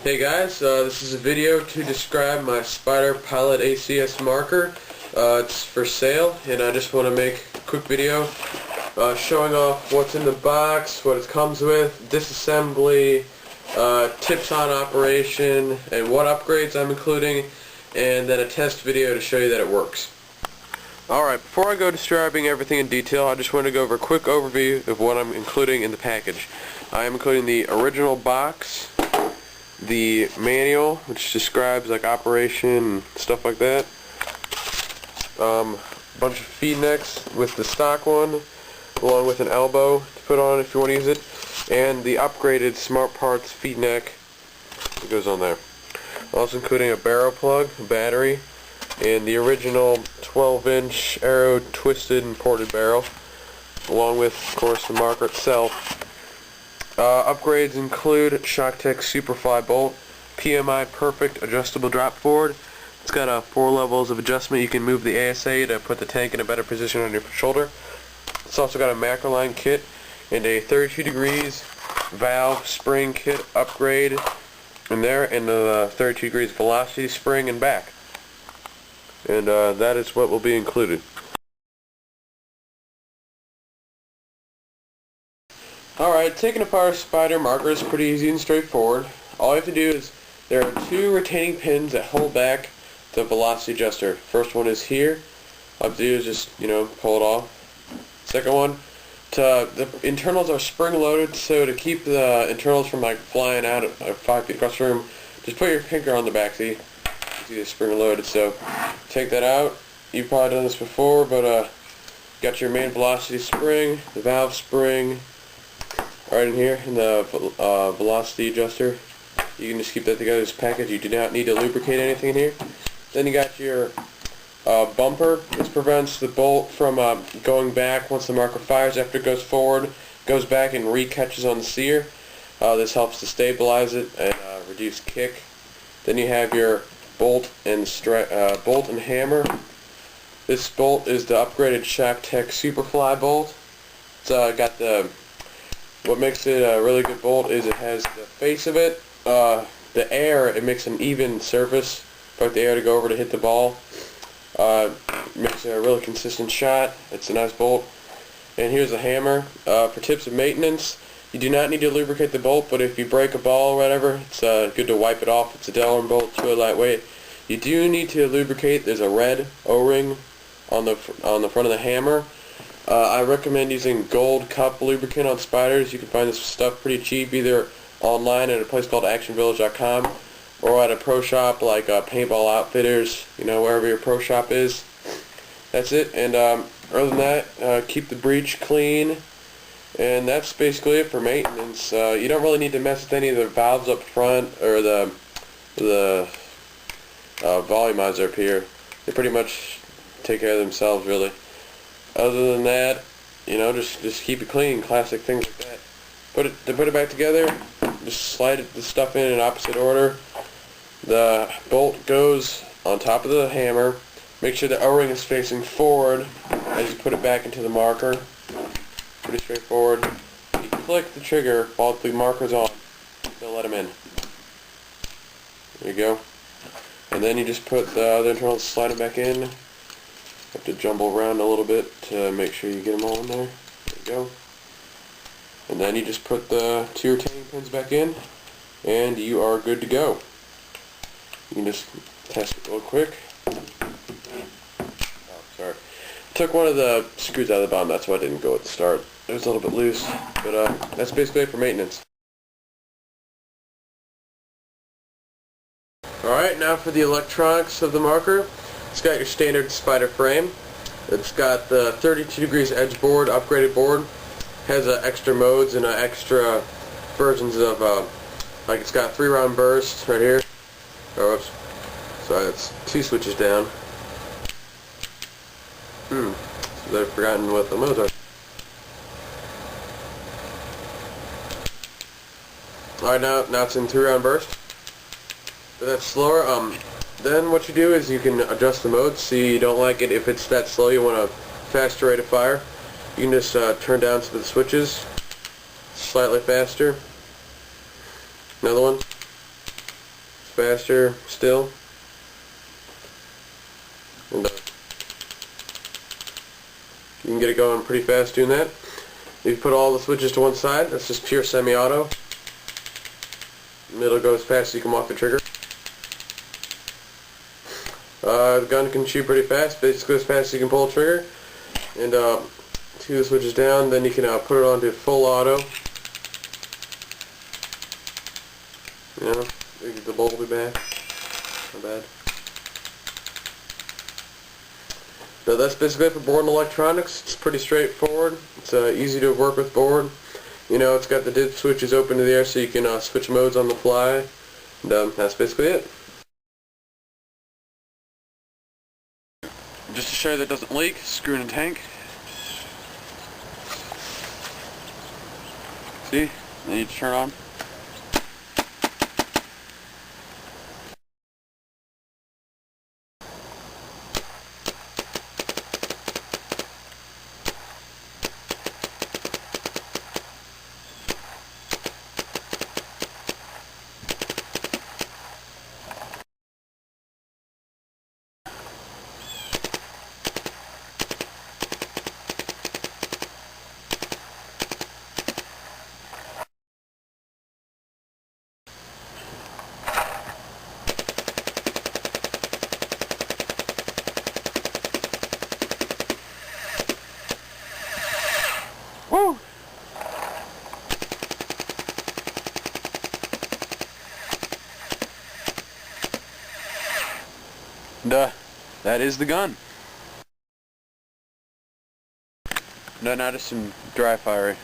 Hey guys, this is a video to describe my Spyder Pilot ACS marker. It's for sale, and I just want to make a quick video showing off what's in the box, what it comes with, disassembly, tips on operation, and what upgrades I'm including, and then a test video to show you that it works. Alright, before I go describing everything in detail, I just want to go over a quick overview of what I'm including in the package. I am including the original box, the manual, which describes like operation and stuff like that, a bunch of feed necks with the stock one, along with an elbow to put on if you want to use it, and the upgraded Smart Parts feed neck that goes on there. Also including a barrel plug, a battery, and the original 12-inch arrow twisted and ported barrel, along with, of course, the marker itself. Upgrades include ShockTech Superfly bolt, PMI Perfect adjustable drop forward. It's got 4 levels of adjustment. You can move the ASA to put the tank in a better position on your shoulder. It's also got a macroline kit and a 32 degrees valve spring kit upgrade in there, and the 32 degrees velocity spring and back. And that is what will be included. Alright, taking apart a Spyder marker is pretty easy and straightforward. All you have to do is, there are 2 retaining pins that hold back the velocity adjuster. First one is here. All you have to do is just, pull it off. Second one, the internals are spring loaded, so to keep the internals from flying out at 5 feet across the room, just put your finger on the back. See the spring loaded, so take that out. You've probably done this before, but got your main velocity spring, the valve spring, right in here, in the velocity adjuster. You can just keep that together as a package. You do not need to lubricate anything in here. Then you got your bumper. This prevents the bolt from going back once the marker fires. After it goes forward, goes back and re-catches on the sear. This helps to stabilize it and reduce kick. Then you have your bolt and hammer. This bolt is the upgraded ShockTech Superfly bolt. It's got what makes it a really good bolt is it has the face of it, the air, it makes an even surface for the air to go over to hit the ball. Makes a really consistent shot. It's a nice bolt. And here's the hammer. For tips of maintenance, you do not need to lubricate the bolt, but if you break a ball or whatever, it's good to wipe it off. It's a Delrin bolt, it's really lightweight. You do need to lubricate. There's a red O-ring on the front of the hammer. I recommend using Gold Cup lubricant on Spyders. You can find this stuff pretty cheap, either online at a place called actionvillage.com or at a pro shop like Paintball Outfitters, wherever your pro shop is. That's it. And other than that, keep the breech clean, and that's basically it for maintenance. You don't really need to mess with any of the valves up front or the volumizer up here. They pretty much take care of themselves, really. Other than that, just keep it clean, classic things like that. To put it back together, just slide the stuff in opposite order. The bolt goes on top of the hammer. Make sure the O-ring is facing forward as you put it back into the marker. Pretty straightforward. You click the trigger while the marker's on. They'll let them in. There you go. And then you just put the other internals, slide them back in. Have to jumble around a little bit to make sure you get them all in there. There you go. And then you just put the 2 retaining pins back in, and you are good to go. You can just test it real quick. Oh, sorry. I took one of the screws out of the bottom, that's why I didn't go at the start. It was a little bit loose, but that's basically it for maintenance. Alright, now for the electronics of the marker. It's got your standard Spyder frame. It's got the 32 degrees edge board, upgraded board. Has extra modes and extra versions of, it's got 3-round burst right here. Oh, oops. Sorry, that's 2 switches down. So I've forgotten what the modes are. Alright, now it's in 3-round burst. But that's slower. Then what you do is you can adjust the mode. See, you don't like it if it's that slow, you want a faster rate of fire. You can just turn down some of the switches slightly faster. Another one. faster still. And you can get it going pretty fast doing that. If you put all the switches to one side, that's just pure semi-auto. It'll go as fast as you come off the trigger. The gun can shoot pretty fast, basically as fast as you can pull the trigger. And two of the switches down, then you can put it onto full auto. You know, the bolt will be back. Not bad. So that's basically it for board and electronics. It's pretty straightforward. It's easy to work with board. You know, it's got the dip switches open to the air so you can switch modes on the fly. And that's basically it. Just to show you that it doesn't leak, screw in a tank. See? Then you turn on. Woo! And that is the gun. Now just some dry firing.